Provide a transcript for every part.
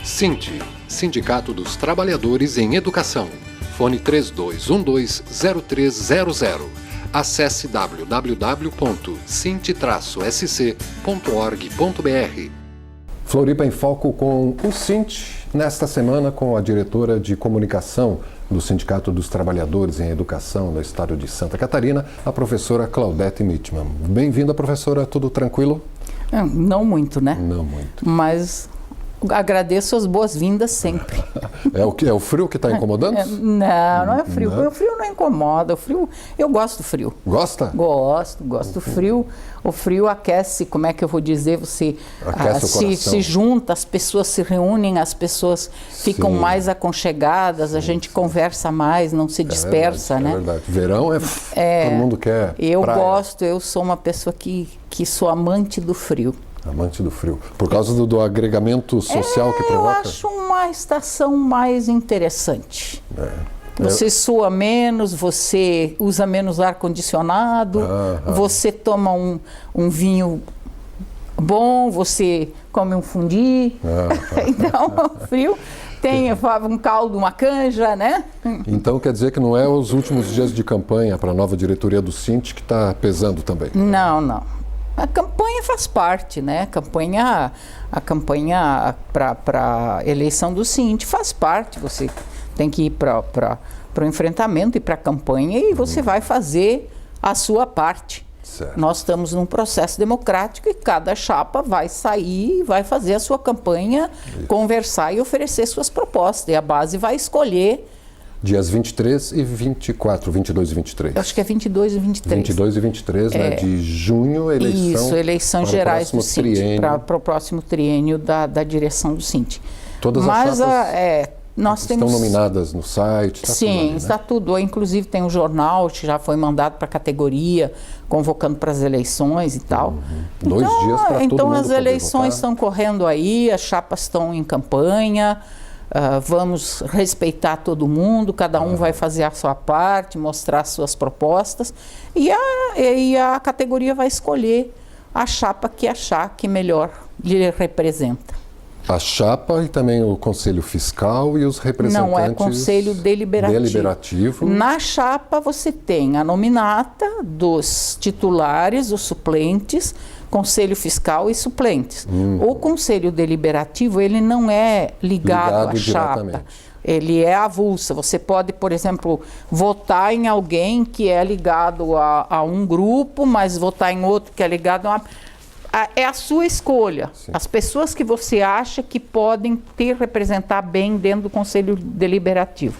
Sinte, Sindicato dos Trabalhadores em Educação. Fone 3212-0300. Acesse www.sinte-sc.org.br. Floripa em Foco com o Sinte, nesta semana com a diretora de comunicação do Sindicato dos Trabalhadores em Educação no estado de Santa Catarina, a professora Claudete Mitman. Bem-vinda, professora, tudo tranquilo? Não muito, né? Não muito. Mas agradeço as boas-vindas sempre. É o frio que está incomodando? Não é frio. Não. O frio não incomoda. O frio, eu gosto do frio. Gosta? Gosto do frio. O frio aquece, como é que eu vou dizer? Você se junta, as pessoas se reúnem, as pessoas ficam mais aconchegadas, a gente conversa mais, não se dispersa, né? É verdade. Verão todo mundo quer Eu praia. gosto, eu sou uma pessoa que sou amante do frio. Amante do frio. Por causa do agregamento social que provoca? Eu acho uma estação mais interessante. Você sua menos, você usa menos ar-condicionado, você toma um vinho bom, você come um fundi. Então, o frio tem um caldo, uma canja, né? Então quer dizer que não é os últimos dias de campanha para a nova diretoria do Sinte que está pesando também? Não. A campanha faz parte, né? A campanha para a eleição do Sinte faz parte. Você tem que ir para o enfrentamento e para a campanha e você vai fazer a sua parte. Certo. Nós estamos num processo democrático e cada chapa vai sair, vai fazer a sua campanha, conversar e oferecer suas propostas. E a base vai escolher. Dias 23 e 24, 22 e 23. Eu acho que é 22 e 23. 22 e 23, né? De junho, eleições gerais do Sinte, para o próximo triênio da direção do Sinte. Todas as chapas nós estão nominadas no site? Sim, está tudo. Inclusive tem um jornal que já foi mandado para a categoria, convocando para as eleições e tal. 2 dias para todo mundo Então as eleições estão correndo aí, as chapas estão em campanha. Vamos respeitar todo mundo, cada um vai fazer a sua parte, mostrar as suas propostas e a categoria vai escolher a chapa que achar que melhor lhe representa. A chapa e também o Conselho Fiscal e os representantes... Não, é Conselho Deliberativo. Na chapa você tem a nominata dos titulares, os suplentes, Conselho Fiscal e suplentes. O Conselho Deliberativo, ele não é ligado à chapa. Ele é avulsa. Você pode, por exemplo, votar em alguém que é ligado a um grupo, mas votar em outro que é ligado a uma... É a sua escolha. Sim. As pessoas que você acha que podem representar bem dentro do Conselho Deliberativo.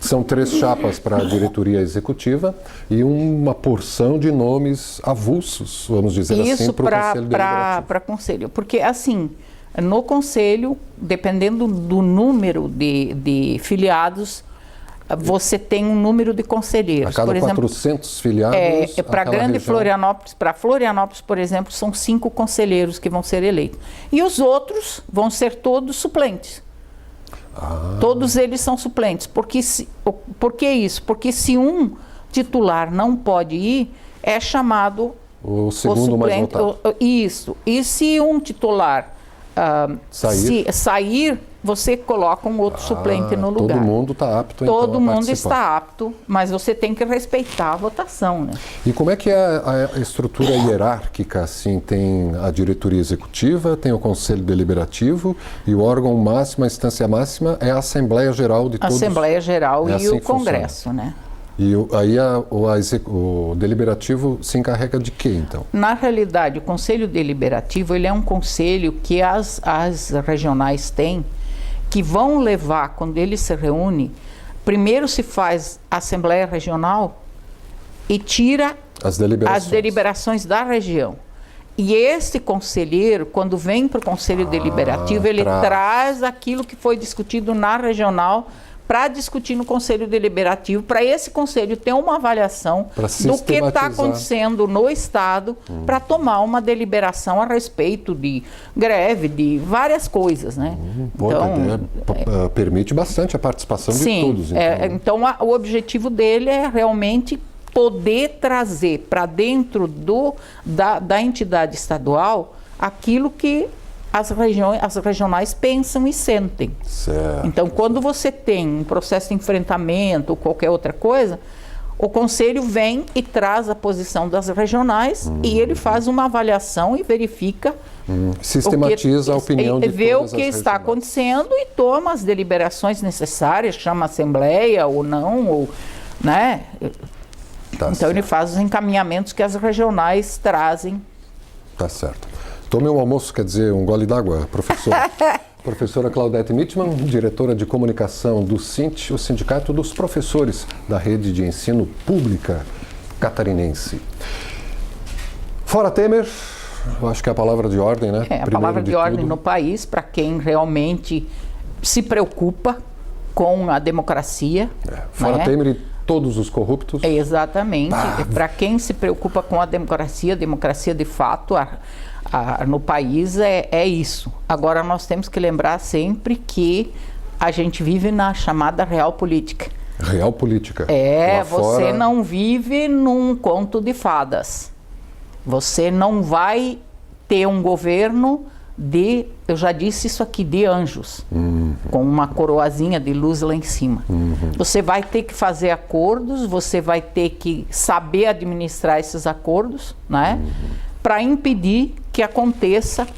São 3 chapas para a diretoria executiva e uma porção de nomes avulsos, vamos dizer assim, para o Conselho Deliberativo. Para Conselho. Porque, assim, no Conselho, dependendo do número de filiados, você tem um número de conselheiros. A cada 400 filiados... Para Grande Florianópolis, para Florianópolis, por exemplo, são 5 conselheiros que vão ser eleitos. E os outros vão ser todos suplentes. Todos eles são suplentes. Por que isso? Porque se um titular não pode ir, é chamado o segundo suplente, mais votado. Isso. E se um titular sair, você coloca um outro suplente no lugar. Todo mundo está apto, então, Todo mundo está apto, mas você tem que respeitar a votação, né? E como é que é a estrutura hierárquica, assim? Tem a diretoria executiva, tem o Conselho Deliberativo e o órgão máximo, a instância máxima é a Assembleia Geral de todos. Assembleia Geral assim e o Congresso, né? E aí o Deliberativo se encarrega de quê, então? Na realidade, o Conselho Deliberativo ele é um conselho que as regionais têm, que vão levar, quando ele se reúne, primeiro se faz a Assembleia Regional e tira as deliberações da região. E esse conselheiro, quando vem para o Conselho Deliberativo, ele traz aquilo que foi discutido na regional para discutir no Conselho Deliberativo, para esse Conselho ter uma avaliação do que está acontecendo no Estado, para tomar uma deliberação a respeito de greve, de várias coisas, né? Então, permite bastante a participação de todos. Então, o objetivo dele é realmente poder trazer para dentro da entidade estadual aquilo que as regionais pensam e sentem. Certo. Então, quando você tem um processo de enfrentamento ou qualquer outra coisa, o Conselho vem e traz a posição das regionais e ele faz uma avaliação e verifica, sistematiza a opinião de vê o todas que as está regionais. acontecendo e toma as deliberações necessárias, chama a assembleia ou não, ou, né? Tá Então ele faz os encaminhamentos que as regionais trazem. Tá certo. Tome um almoço, quer dizer, um gole d'água, professora. Professora Claudete Mitman, diretora de comunicação do SINT, o Sindicato dos Professores da Rede de Ensino Pública Catarinense. Fora Temer, eu acho que é a palavra de ordem, né? É a palavra de ordem no país para quem realmente se preocupa com a democracia. Fora né? Temer e todos os corruptos. Exatamente. Para quem se preocupa com a democracia de fato, no país é isso. Agora nós temos que lembrar sempre que a gente vive na chamada real política. Real política. Lá você fora... não vive num conto de fadas. Você não vai ter um governo eu já disse isso aqui, de anjos, com uma coroazinha de luz lá em cima. Você vai ter que fazer acordos, você vai ter que saber administrar esses acordos, né? Para impedir que aconteça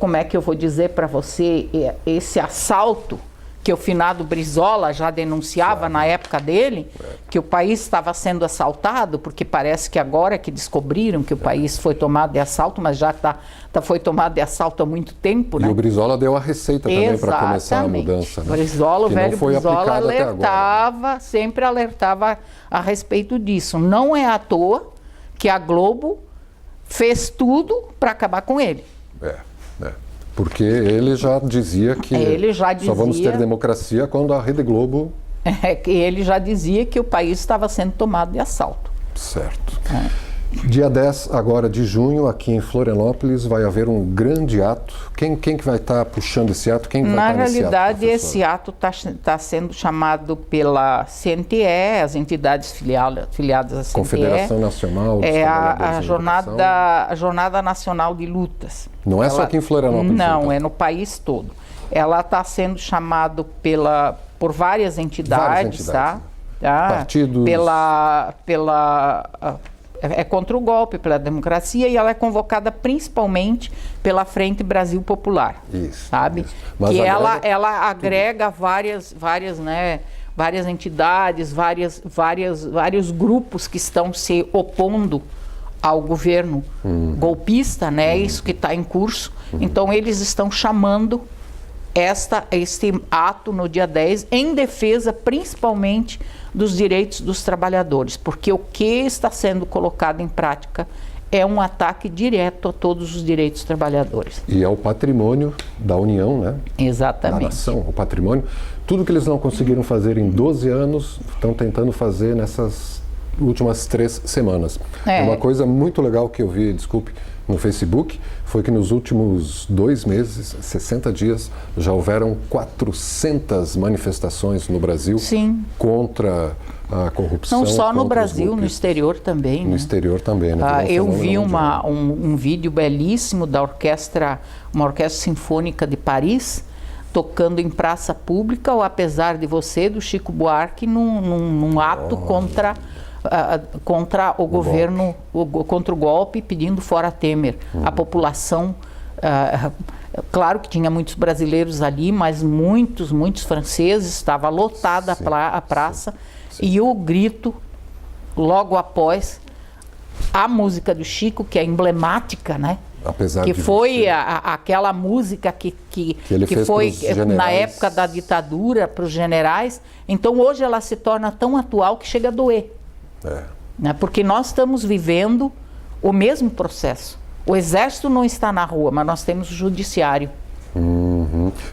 como é que eu vou dizer para você, esse assalto que o finado Brizola já denunciava na época dele, que o país estava sendo assaltado, porque parece que agora que descobriram que o país foi tomado de assalto, mas já foi tomado de assalto há muito tempo, né? E o Brizola deu a receita também para começar a mudança. Né? O velho Brizola sempre alertava a respeito disso. Não é à toa que a Globo fez tudo para acabar com ele. Porque ele já dizia que só vamos ter democracia quando a Rede Globo... Ele já dizia que o país estava sendo tomado de assalto. Certo. Dia 10 agora de junho, aqui em Florianópolis, vai haver um grande ato. Quem que vai estar puxando esse ato? Quem vai Na estar nesse realidade, ato, esse ato está sendo chamado pela CNTE, as entidades filiadas à CNTE. Confederação Nacional dos Trabalhadores a Jornada Nacional de Lutas. Não é só aqui em Florianópolis? Não, então. é no país todo. Ela está sendo chamada por várias entidades, tá? Partidos? É contra o golpe, pela democracia, e ela é convocada principalmente pela Frente Brasil Popular. Isso. Sabe? Isso. Mas que ela agrega várias entidades, vários grupos que estão se opondo ao governo golpista, né? Isso que está em curso. Então eles estão chamando este ato no dia 10 em defesa principalmente dos direitos dos trabalhadores, porque o que está sendo colocado em prática é um ataque direto a todos os direitos dos trabalhadores. E é o patrimônio da União, né? Exatamente. Da nação, o patrimônio. Tudo que eles não conseguiram fazer em 12 anos, estão tentando fazer nessas últimas 3 semanas. Uma coisa muito legal que eu vi, desculpe, no Facebook, foi que nos últimos 2 meses, 60 dias, já houveram 400 manifestações no Brasil contra a corrupção. Não só no Brasil, no exterior também. No exterior também. Né? Eu vi um vídeo belíssimo da uma orquestra sinfônica de Paris, tocando em praça pública, ou Apesar de Você, do Chico Buarque, num ato contra o governo, contra o golpe, pedindo fora Temer. A população, claro que tinha muitos brasileiros ali, mas muitos franceses, estava lotada a praça, e o grito, logo após, a música do Chico, que é emblemática, né? Que foi aquela música que foi na época da ditadura para os generais. Então hoje ela se torna tão atual que chega a doer. Né? Porque nós estamos vivendo o mesmo processo. O exército não está na rua, mas nós temos o judiciário.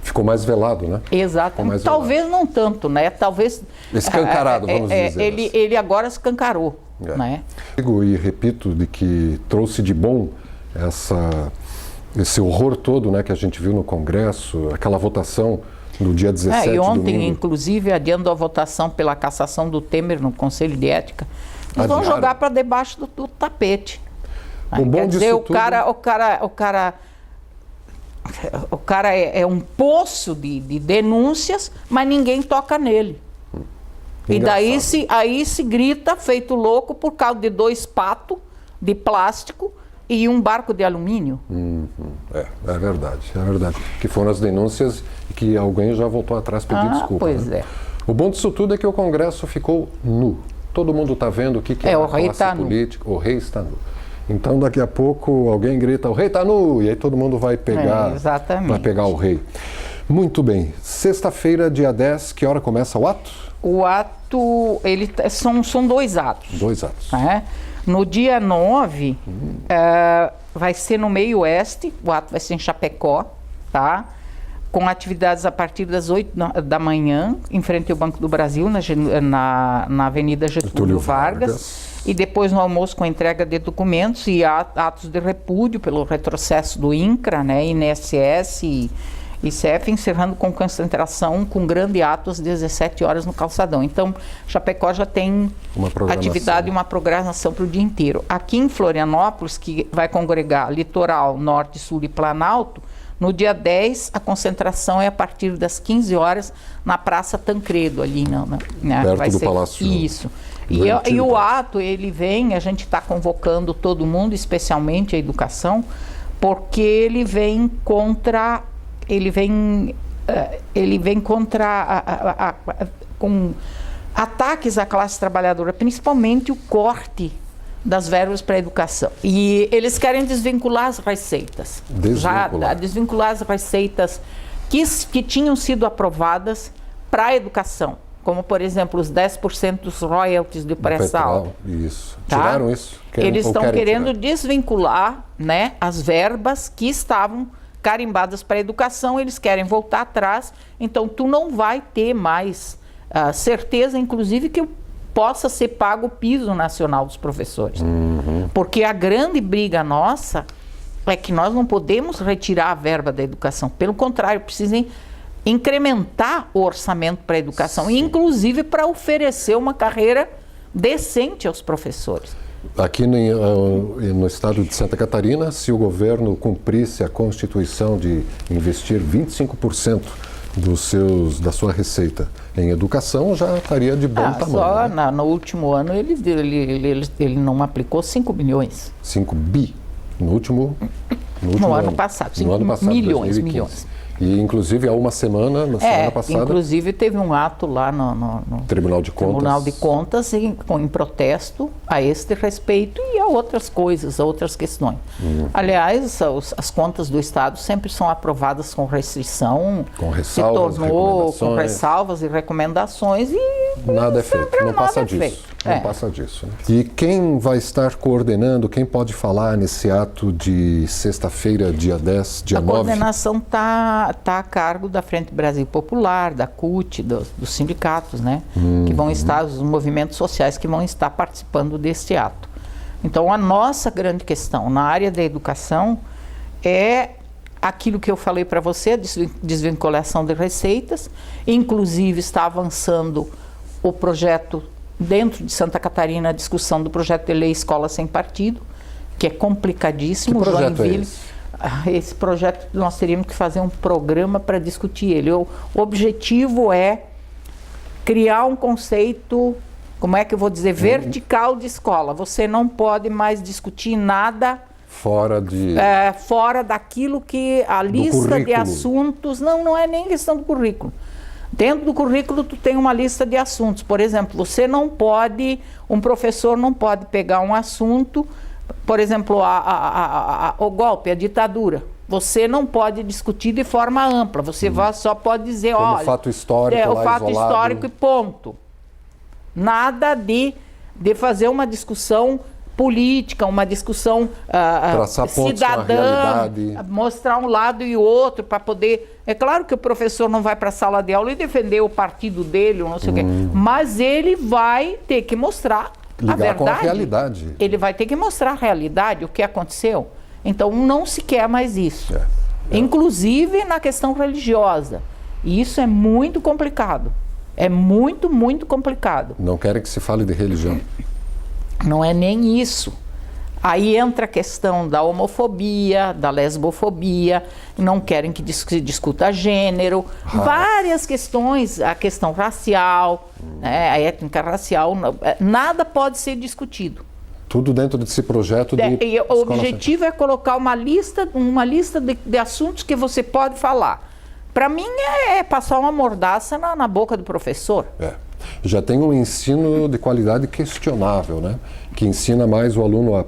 Ficou mais velado, né? Exatamente. Talvez não tanto, né? Talvez... Escancarado, vamos dizer. Ele agora escancarou. Né? Digo e repito de que trouxe de bom esse horror todo, né, que a gente viu no Congresso, aquela votação no dia 17 e ontem, domingo. Inclusive, adiando a votação pela cassação do Temer no Conselho de Ética, nós vamos jogar para debaixo do tapete. Quer dizer, o cara é um poço de denúncias, mas ninguém toca nele. E daí aí se grita feito louco por causa de 2 patos de plástico e um barco de alumínio. É verdade. Que foram as denúncias e que alguém já voltou atrás pedir desculpa. Pois né? é. O bom disso tudo é que o Congresso ficou nu. Todo mundo está vendo o que é o a rei classe tá política. O rei está nu. Então daqui a pouco alguém grita, o rei está nu, e aí todo mundo vai pegar, exatamente. o rei. Muito bem. Sexta-feira, dia 10, que hora começa o ato? O ato, são 2 atos. 2 atos. Né? No dia 9, vai ser no Meio Oeste, o ato vai ser em Chapecó, tá? Com atividades a partir das 8 da manhã, em frente ao Banco do Brasil, na Avenida Getúlio Vargas. E depois no almoço com entrega de documentos e atos de repúdio pelo retrocesso do INCRA, né, INSS e ICF, encerrando com concentração com grande ato às 17 horas no Calçadão. Então, Chapecó já tem atividade e uma programação para o dia inteiro. Aqui em Florianópolis, que vai congregar Litoral, Norte, Sul e Planalto, no dia 10, a concentração é a partir das 15 horas na Praça Tancredo, ali, né? Perto do Palácio. Isso. E o ato, ele vem, a gente está convocando todo mundo, especialmente a educação, porque ele vem contra com ataques à classe trabalhadora, principalmente o corte das verbas para a educação. E eles querem desvincular as receitas. Desvincular as receitas que tinham sido aprovadas para a educação. Como, por exemplo, os 10% dos royalties do pré-sal. Isso. Tá? Tiraram isso? Eles estão querendo desvincular, né, as verbas que estavam carimbadas para a educação, eles querem voltar atrás. Então, tu não vai ter mais certeza, inclusive, que possa ser pago o piso nacional dos professores. Porque a grande briga nossa é que nós não podemos retirar a verba da educação. Pelo contrário, precisam incrementar o orçamento para a educação, inclusive para oferecer uma carreira decente aos professores. Aqui no estado de Santa Catarina, se o governo cumprisse a Constituição de investir 25% da sua receita em educação, já estaria de bom tamanho. Só né? No último ano ele não aplicou 5 bilhões. 5 bi? No ano passado, 5 milhões. E, inclusive, há uma semana, na semana passada... Inclusive, teve um ato lá no Tribunal de Contas em protesto a este respeito e a outras coisas, a outras questões. Aliás, as contas do Estado sempre são aprovadas com restrição. Com ressalvas, com ressalvas e recomendações e... Nada é feito, não passa disso. Não passa disso. Né? E quem vai estar coordenando, quem pode falar nesse ato de sexta-feira, dia 10, dia 9? A coordenação está a cargo da Frente Brasil Popular, da CUT, dos sindicatos, né? Que vão estar, os movimentos sociais que vão estar participando deste ato. Então, a nossa grande questão na área da educação é aquilo que eu falei para você, a desvinculação de receitas. Inclusive, está avançando o projeto dentro de Santa Catarina, a discussão do projeto de lei Escola Sem Partido, que é complicadíssimo. Que projeto é esse? Esse projeto, nós teríamos que fazer um programa para discutir ele. O objetivo é criar um conceito, como é que eu vou dizer, vertical de escola. Você não pode mais discutir nada fora daquilo que a lista de assuntos... Não é nem questão do currículo. Dentro do currículo, tu tem uma lista de assuntos. Por exemplo, um professor não pode pegar um assunto, por exemplo, o golpe, a ditadura. Você não pode discutir de forma ampla. Você só pode dizer, olha... o fato histórico o fato histórico e ponto. Nada de fazer uma discussão política, uma discussão cidadã, mostrar um lado e outro para poder... É claro que o professor não vai para a sala de aula e defender o partido dele, ou não sei o quê, mas ele vai ter que mostrar a verdade. Com a realidade. Ele vai ter que mostrar a realidade, o que aconteceu. Então, não se quer mais isso. Inclusive na questão religiosa. E isso é muito complicado. É muito, muito complicado. Não querem que se fale de religião. Não é nem isso. Aí entra a questão da homofobia, da lesbofobia, não querem que se discuta gênero, várias questões, a questão racial, né, a étnica racial, nada pode ser discutido. Tudo dentro desse projeto de O objetivo é colocar uma lista de assuntos que você pode falar. Para mim é passar uma mordaça na boca do professor. Já tem um ensino de qualidade questionável, né? Que ensina mais o aluno a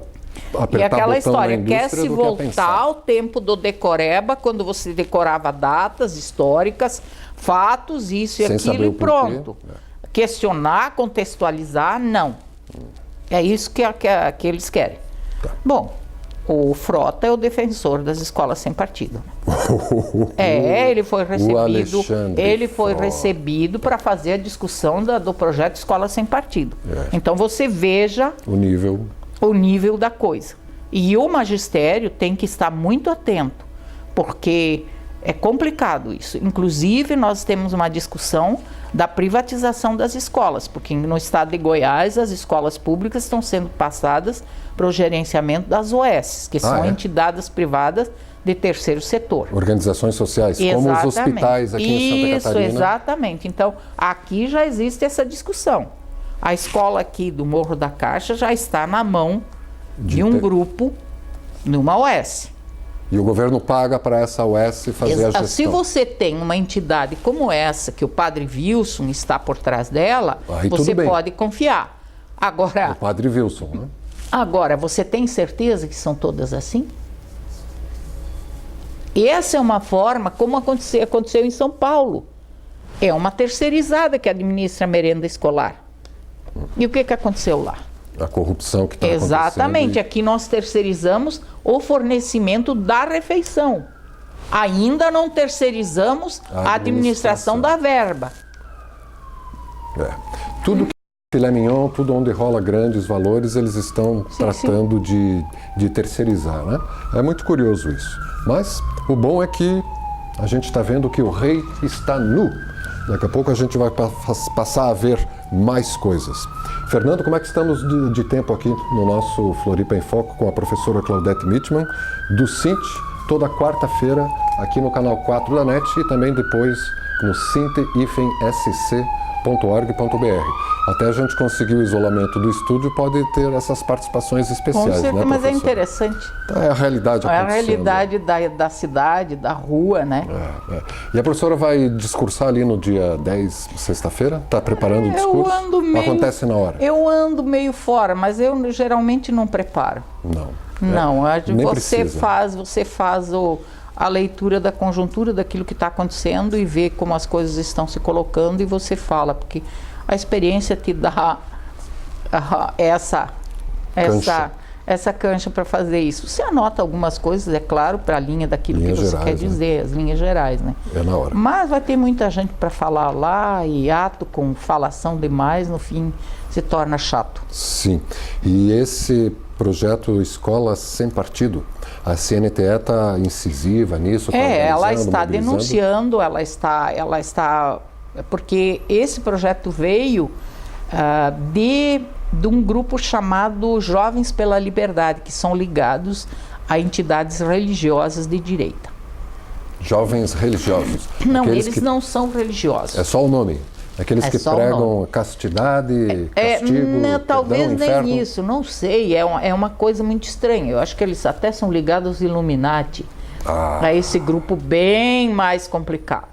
apertar e aquela botão história, na quer se voltar ao tempo do decoreba, quando você decorava datas históricas, fatos, isso e aquilo e pronto. Questionar, contextualizar, não. É isso que eles querem. Bom, o Frota é o defensor das escolas sem partido. Ele foi recebido para fazer a discussão do projeto Escola Sem Partido. Então você veja o nível da coisa. E o magistério tem que estar muito atento, porque é complicado isso. Inclusive, nós temos uma discussão da privatização das escolas, porque no estado de Goiás as escolas públicas estão sendo passadas para o gerenciamento das OS, que são entidades privadas de terceiro setor. Organizações sociais, como os hospitais aqui em Santa Catarina. Isso, exatamente. Então, aqui já existe essa discussão. A escola aqui do Morro da Caixa já está na mão de um grupo, numa OS. E o governo paga para essa OS fazer a gestão. Se você tem uma entidade como essa, que o padre Wilson está por trás dela, você pode confiar. Agora, o padre Wilson, né? Agora, você tem certeza que são todas assim? E essa é uma forma, como aconteceu em São Paulo. É uma terceirizada que administra a merenda escolar. E o que aconteceu lá? A corrupção que está acontecendo. Exatamente. Aqui nós terceirizamos o fornecimento da refeição. Ainda não terceirizamos a administração da verba. Tudo que é filé mignon, tudo onde rola grandes valores, eles estão tratando de terceirizar, né? É muito curioso isso. Mas o bom é que a gente está vendo que o rei está nu. Daqui a pouco a gente vai passar a ver mais coisas. Fernando, como é que estamos de tempo aqui no nosso Floripa em Foco com a professora Claudete Mitman, do Sint, toda quarta-feira aqui no canal 4 da NET e também depois no sint-sc.org.br. Até a gente conseguir o isolamento do estúdio, pode ter essas participações especiais, com certeza, né, mas é interessante. É a realidade acontecendo. É a realidade da cidade, da rua, né? E a professora vai discursar ali no dia 10, sexta-feira? Está preparando o discurso? Acontece na hora? Eu ando meio fora, mas eu geralmente não preparo. Não, você faz a leitura da conjuntura daquilo que está acontecendo e vê como as coisas estão se colocando e você fala, porque a experiência te dá essa cancha para fazer isso. Você anota algumas coisas, é claro, para a linha daquilo que você quer dizer, as linhas gerais, né? É na hora. Mas vai ter muita gente para falar lá e ato com falação demais, no fim se torna chato. Sim. E esse projeto Escola Sem Partido, a CNTE está incisiva nisso? Ela está denunciando, ela está porque esse projeto veio de um grupo chamado Jovens pela Liberdade, que são ligados a entidades religiosas de direita. Jovens religiosos? Não, eles não são religiosos. É só o nome? Aqueles que pregam castidade, castigo, talvez perdão, nem isso, não sei, é uma coisa muito estranha. Eu acho que eles até são ligados aos Illuminati, a esse grupo bem mais complicado.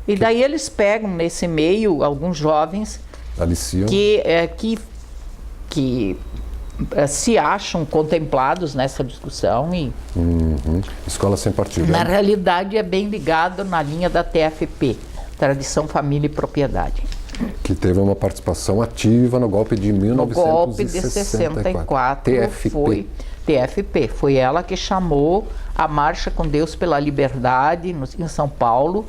E daí eles pegam nesse meio alguns jovens que se acham contemplados nessa discussão e Escola Sem Partido. Na realidade é bem ligado na linha da TFP, Tradição, Família e Propriedade. Que teve uma participação ativa no golpe de 1964. No golpe de 64 TFP. Foi ela que chamou a Marcha com Deus pela Liberdade em São Paulo,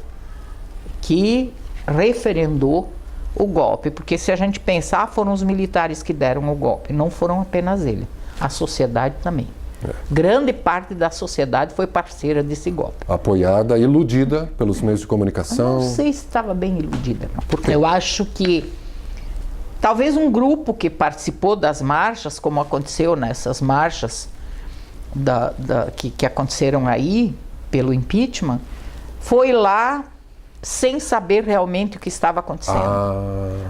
que referendou o golpe, porque se a gente pensar, foram os militares que deram o golpe, não foram apenas ele, a sociedade também. Grande parte da sociedade foi parceira desse golpe. Apoiada, iludida pelos meios de comunicação. Eu não sei se estava bem iludida, não. Por quê? Eu acho que Talvez um grupo que participou das marchas, como aconteceu nessas marchas que aconteceram aí, pelo impeachment, foi lá sem saber realmente o que estava acontecendo.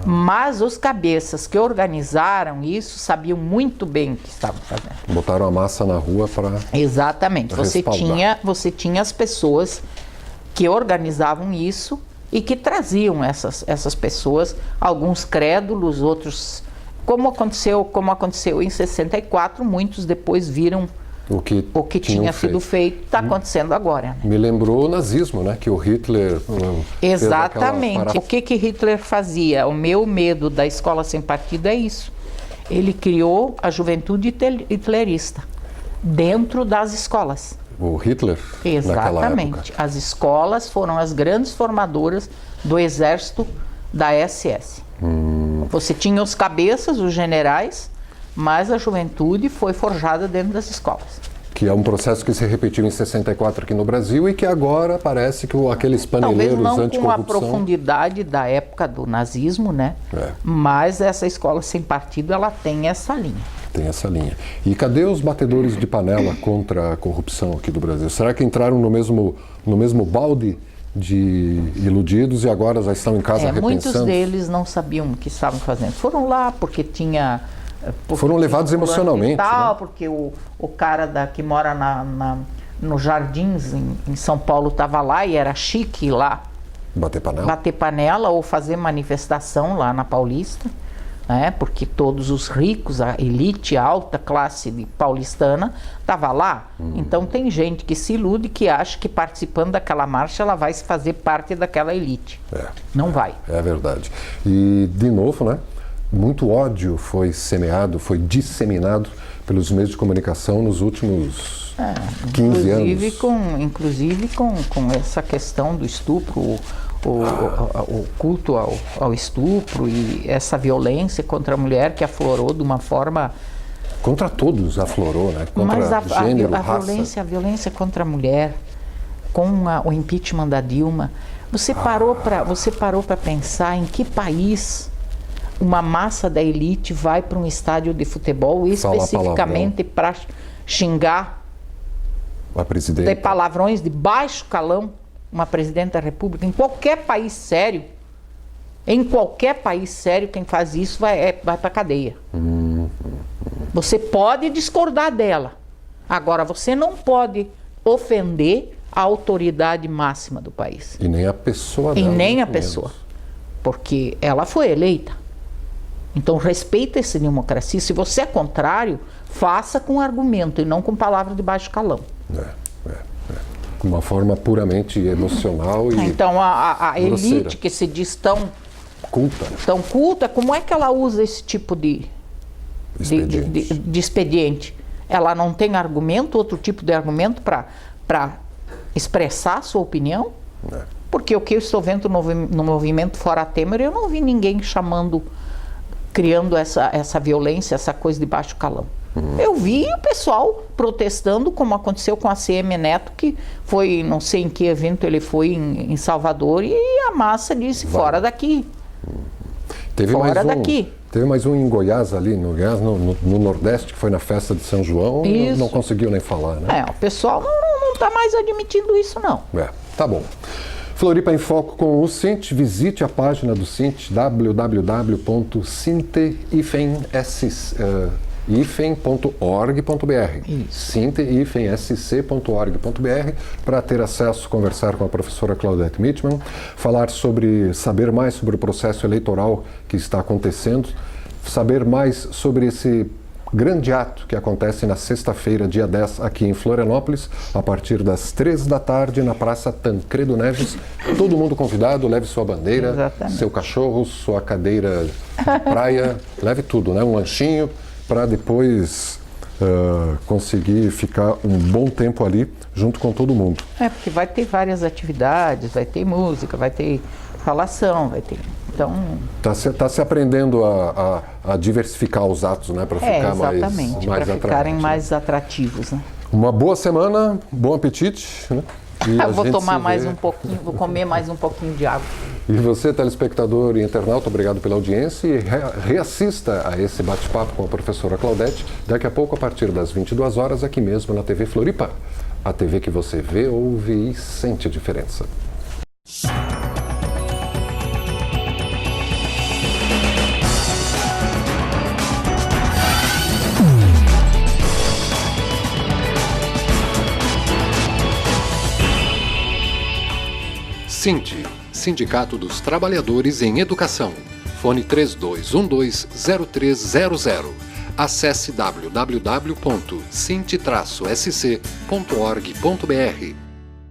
Mas os cabeças que organizaram isso sabiam muito bem o que estavam fazendo. Botaram a massa na rua para... Exatamente. Você tinha as pessoas que organizavam isso e que traziam essas pessoas, alguns crédulos, outros... Como aconteceu em 64, muitos depois viram o que tinha sido feito, está acontecendo agora. Né? Me lembrou o nazismo, né? Que o Hitler... Exatamente. O que Hitler fazia? O meu medo da escola sem partido é isso. Ele criou a juventude hitlerista dentro das escolas. O Hitler, naquela época. As escolas foram as grandes formadoras do exército da SS. Você tinha os cabeças, os generais, mas a juventude foi forjada dentro das escolas. Que é um processo que se repetiu em 64 aqui no Brasil e que agora parece que aqueles paneleiros anticorrupção... Talvez não com a profundidade da época do nazismo, né? Mas essa escola sem partido, ela tem essa linha. Tem essa linha. E cadê os batedores de panela contra a corrupção aqui do Brasil? Será que entraram no mesmo balde de iludidos e agora já estão em casa repensando? Muitos deles não sabiam o que estavam fazendo. Foram lá porque tinha... Foram levados emocionalmente. Tal, né? Porque o cara que mora nos Jardins, em São Paulo, estava lá e era chique ir lá. Bater panela? Bater panela ou fazer manifestação lá na Paulista. Né? Porque todos os ricos, a elite, a alta classe paulistana, estava lá. Então tem gente que se ilude, que acha que participando daquela marcha ela vai fazer parte daquela elite. Não vai. É verdade. E, de novo, né? Muito ódio foi semeado, foi disseminado pelos meios de comunicação nos últimos 15 anos. Inclusive com essa questão do estupro, o culto ao estupro e essa violência contra a mulher que aflorou de uma forma... Contra todos aflorou, né? Contra gênero, raça. A violência contra a mulher, com o impeachment da Dilma. Você parou para pensar em que país... uma massa da elite vai para um estádio de futebol especificamente para xingar a presidenta, de palavrões de baixo calão, uma presidente da República? Em qualquer país sério, quem faz isso vai para a cadeia. Você pode discordar dela, agora você não pode ofender a autoridade máxima do país. E nem a pessoa dela. E nem a pessoa, porque ela foi eleita. Então, respeita essa democracia. Se você é contrário, faça com argumento e não com palavra de baixo calão. De uma forma puramente emocional e então, a grosseira. Elite que se diz tão culta, como é que ela usa esse tipo de expediente? Ela não tem argumento, outro tipo de argumento para expressar a sua opinião? Porque o que eu estou vendo no movimento Fora Temer, eu não vi ninguém criando essa violência, essa coisa de baixo calão. Eu vi o pessoal protestando, como aconteceu com a CM Neto, que foi, não sei em que evento ele foi em Salvador, e a massa disse, fora daqui. Teve mais um em Goiás ali, no Nordeste, que foi na festa de São João, e não conseguiu nem falar, né? O pessoal não está mais admitindo isso, não. Tá bom. Floripa em Foco com o Sint. Visite a página do Sint, www.sint-org.br, sint-sc.org.br, para ter acesso, conversar com a professora Claudete Mitchman, saber mais sobre o processo eleitoral que está acontecendo, saber mais sobre esse grande ato que acontece na sexta-feira, dia 10, aqui em Florianópolis, a partir das 3 da tarde, na Praça Tancredo Neves. Todo mundo convidado, leve sua bandeira, Exatamente. Seu cachorro, sua cadeira de praia, leve tudo, né? Um lanchinho, para depois conseguir ficar um bom tempo ali, junto com todo mundo. Porque vai ter várias atividades, vai ter música, vai ter falação, vai ter... Então... Tá se aprendendo a diversificar os atos, né? Para ficar para ficarem mais atrativos, né? Uma boa semana, bom apetite, né? Vou tomar mais um pouquinho, vou comer mais um pouquinho de água. E você, telespectador e internauta, obrigado pela audiência e reassista a esse bate-papo com a professora Claudete daqui a pouco, a partir das 22 horas, aqui mesmo na TV Floripa. A TV que você vê, ouve e sente diferença. SINT, Sindicato dos Trabalhadores em Educação. Fone 3212-0300. Acesse www.sint-sc.org.br.